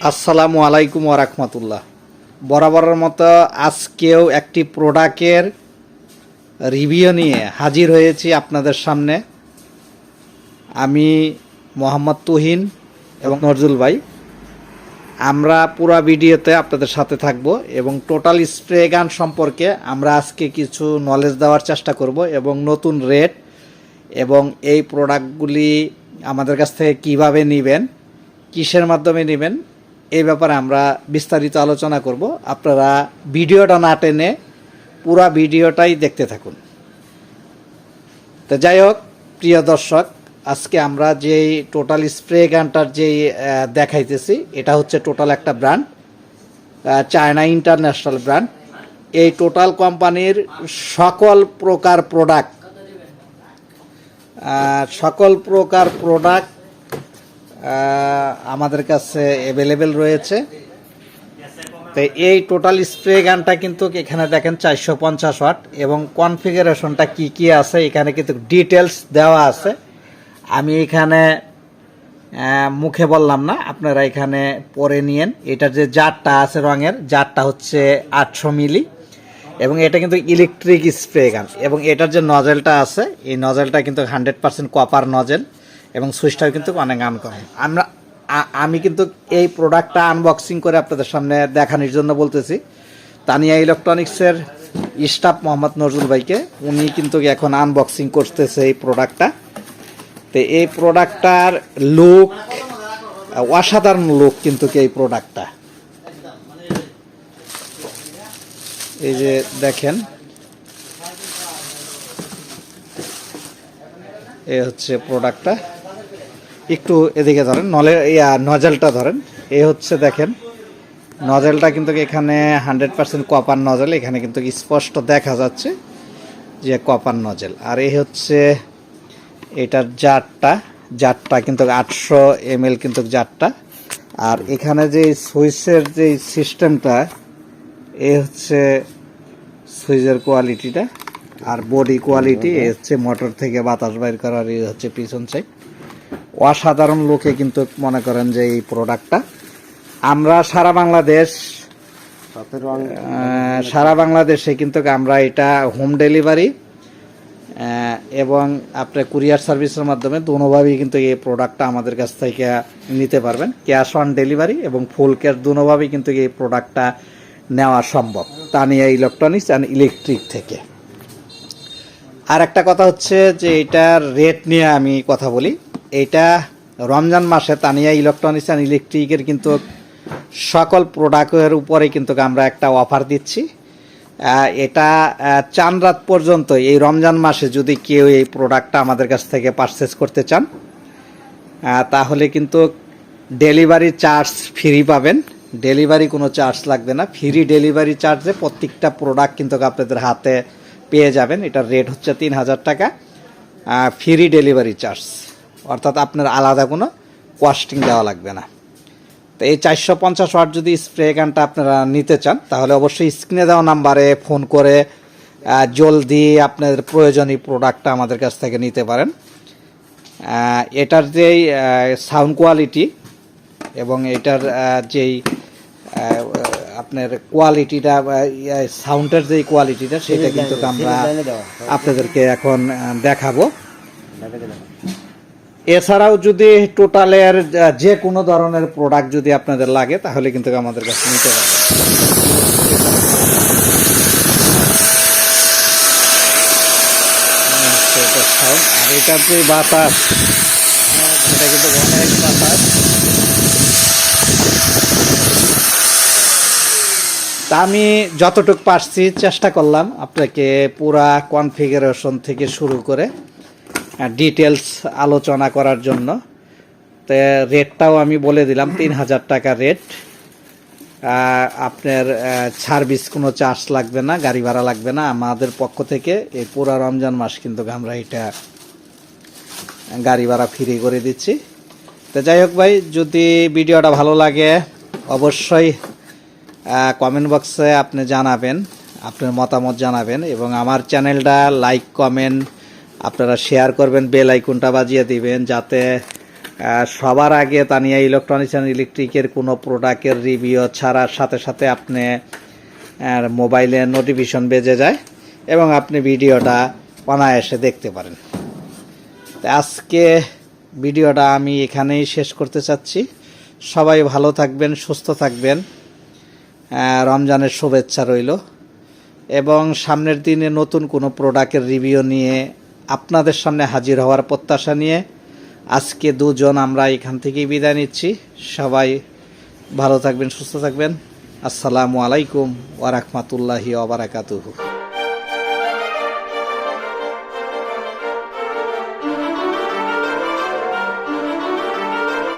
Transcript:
আসসালামু আলাইকুম ওয়া রাহমাতুল্লাহ। বরাবরের মতো আজকেও একটি প্রোডাক্টের রিভিউ নিয়ে হাজির হয়েছি আপনাদের সামনে। আমি মোহাম্মদ তুহিন এবং নজরুল ভাই। আমরা পুরো ভিডিওতে আপনাদের সাথে থাকব এবং টোটাল স্প্রে গান সম্পর্কে আমরা আজকে কিছু নলেজ দেওয়ার চেষ্টা করব এবং নতুন রেট এবং এই প্রোডাক্টগুলি আমাদের কাছ থেকে কিভাবে নেবেন, কিসের মাধ্যমে নেবেন, এই ব্যাপারে আমরা বিস্তারিত আলোচনা করব। আপনারা ভিডিওটা না টেনে পুরা ভিডিওটাই দেখতে থাকুন। তো যাই হোক প্রিয় দর্শক, আজকে আমরা যেই টোটাল স্প্রে গানটার যেই দেখাইতেছি, এটা হচ্ছে টোটাল একটা ব্র্যান্ড, চায়না ইন্টারন্যাশনাল ব্র্যান্ড। এই টোটাল কোম্পানির সকল প্রকার প্রোডাক্ট আমাদের কাছে অ্যাভেলেবেল রয়েছে। তো এই টোটাল স্প্রে গানটা কিন্তু এখানে দেখেন 450 ওয়াট এবং কনফিগারেশনটা কি কি আছে এখানে কিন্তু ডিটেলস দেওয়া আছে। আমি এখানে মুখে বললাম না, আপনারা এখানে পরে নিয়েন। এটার যে জারটা আছে রঙের জারটা হচ্ছে 800 মিলি এবং এটা কিন্তু ইলেকট্রিক স্প্রে গান এবং এটার যে নজেলটা আছে এই নজেলটা কিন্তু 100% কপার নজেল এবং সুইচটাও কিন্তু অনেক আনকমন। আমি কিন্তু এই প্রোডাক্টটা আনবক্সিং করে আপনাদের সামনে দেখানোর জন্য বলতেছি। তানিয়া ইলেকট্রনিক্সের স্টাফ মোহাম্মদ নজরুল ভাইকে, উনি কিন্তু এখন আনবক্সিং করতেছে এই প্রোডাক্টটা। তো এই প্রোডাক্টটার লুক অসাধারণ লুক কিন্তু এই প্রোডাক্টটা, এই যে দেখেন, এই হচ্ছে প্রোডাক্টটা। একটু এদিকে ধরেন, নজেলটা ধরেন, এই হচ্ছে দেখেন নজেলটা কিন্তু এখানে 100% কপার নজেল, এখানে কিন্তু স্পষ্ট দেখা যাচ্ছে যে কপার নজেল। আর এই হচ্ছে এটার জারটা কিন্তু 800 ml কিন্তু জারটা। আর এখানে যে সুইচের যে সিস্টেমটা, এই হচ্ছে সুইচের কোয়ালিটিটা আর বডি কোয়ালিটি, এই হচ্ছে মোটর থেকে বাতাস বাইর করার, এই হচ্ছে পিছন সাইড। অসাধারণ লোকে কিন্তু মনে করেন যে এই প্রোডাক্টটা আমরা সারা বাংলাদেশে কিন্তু আমরা এটা হোম ডেলিভারি এবং আপনার কুরিয়ার সার্ভিসের মাধ্যমে দুভাবেই কিন্তু এই প্রোডাক্টটা আমাদের কাছ থেকে নিতে পারবেন। ক্যাশ অন ডেলিভারি এবং ফুল ক্যাশ দুভাবেই কিন্তু এই প্রোডাক্টটা নেওয়া সম্ভব তানিয়া ইলেকট্রনিক্স অ্যান্ড ইলেকট্রিক থেকে। আর একটা কথা হচ্ছে যে এটার রেট নিয়ে আমি কথা বলি। এটা রমজান মাসে তানিয়া ইলেকট্রনিক্স অ্যান্ড ইলেকট্রিকের কিন্তু সকল প্রোডাক্টের উপরে কিন্তু আমরা একটা অফার দিচ্ছি। এটা চান রাত পর্যন্ত এই রমজান মাসে যদি কেউ এই প্রোডাক্টটা আমাদের কাছ থেকে পারচেস করতে চান তাহলে কিন্তু ডেলিভারি চার্জ ফ্রি পাবেন। ডেলিভারি কোনো চার্জ লাগবে না, ফ্রি ডেলিভারি চার্জে প্রত্যেকটা প্রোডাক্ট কিন্তু আপনাদের হাতে পেয়ে যাবেন। এটার রেট হচ্ছে 3000 টাকা, ফ্রি ডেলিভারি চার্জ, অর্থাৎ আপনার আলাদা কোনো কস্টিং দেওয়া লাগবে না। তো এই 450 ওয়াট যদি স্প্রে গানটা আপনারা নিতে চান তাহলে অবশ্যই স্ক্রিনে দেওয়া নাম্বারে ফোন করে জলদি আপনাদের প্রয়োজনীয় প্রোডাক্টটা আমাদের কাছ থেকে নিতে পারেন। এটার যেই সাউন্ড কোয়ালিটি এবং এটার যেই আপনার কোয়ালিটিটা, সাউন্ডের যেই কোয়ালিটিটা, সেটা কিন্তু আমরা আপনাদেরকে এখন দেখাবো। এছাড়াও যদি টোটালের যে কোনো ধরনের প্রোডাক্ট যদি আপনাদের লাগে তাহলে কিন্তু আমাদের কাছে নিতে পারবেন। আর এটার যে বাতাস, এটা কিন্তু অনেক বাতাস। তা আমি যতটুকু পারছি চেষ্টা করলাম আপনাকে পুরা কনফিগারেশন থেকে শুরু করে ডিটেলস আলোচনা করার জন্য। তো রেটটাও আমি বলে দিলাম 3000 টাকা রেট। আপনার সার্ভিস কোনো চার্জ লাগবে না, গাড়ি ভাড়া লাগবে না আমাদের পক্ষ থেকে। এই পুরো রমজান মাস কিন্তু আমরা এটা গাড়ি ভাড়া ফ্রি করে দিচ্ছি। তো যাই হোক ভাই, যদি ভিডিওটা ভালো লাগে অবশ্যই কমেন্ট বক্সে আপনি জানাবেন, আপনার মতামত জানাবেন এবং আমার চ্যানেলটা লাইক কমেন্ট আপনারা শেয়ার করবেন, বেল আইকনটা বাজিয়ে দিবেন যাতে সবার আগে তানিয়া ইলেকট্রনিক্স অ্যান্ড ইলেকট্রিকের কোনো প্রোডাক্টের রিভিউ ছাড়ার সাথে সাথে আপনি মোবাইলে নোটিফিকেশন বেজে যায় এবং আপনি ভিডিওটা অনায়াসে দেখতে পারেন। আজকে ভিডিওটা আমি এখানেই শেষ করতে চাচ্ছি। সবাই ভালো থাকবেন, সুস্থ থাকবেন, রমজানের শুভেচ্ছা রইল এবং সামনের দিনে নতুন কোনো প্রোডাক্টের রিভিউ নিয়ে আপনাদের সামনে হাজির হওয়ার প্রত্যাশা নিয়ে আজকে দুজন আমরা এখান থেকেই বিদায় নিচ্ছি। সবাই ভালো থাকবেন, সুস্থ থাকবেন। আসসালামু আলাইকুম ওয়া রাহমাতুল্লাহি ওয়া বারাকাতুহু।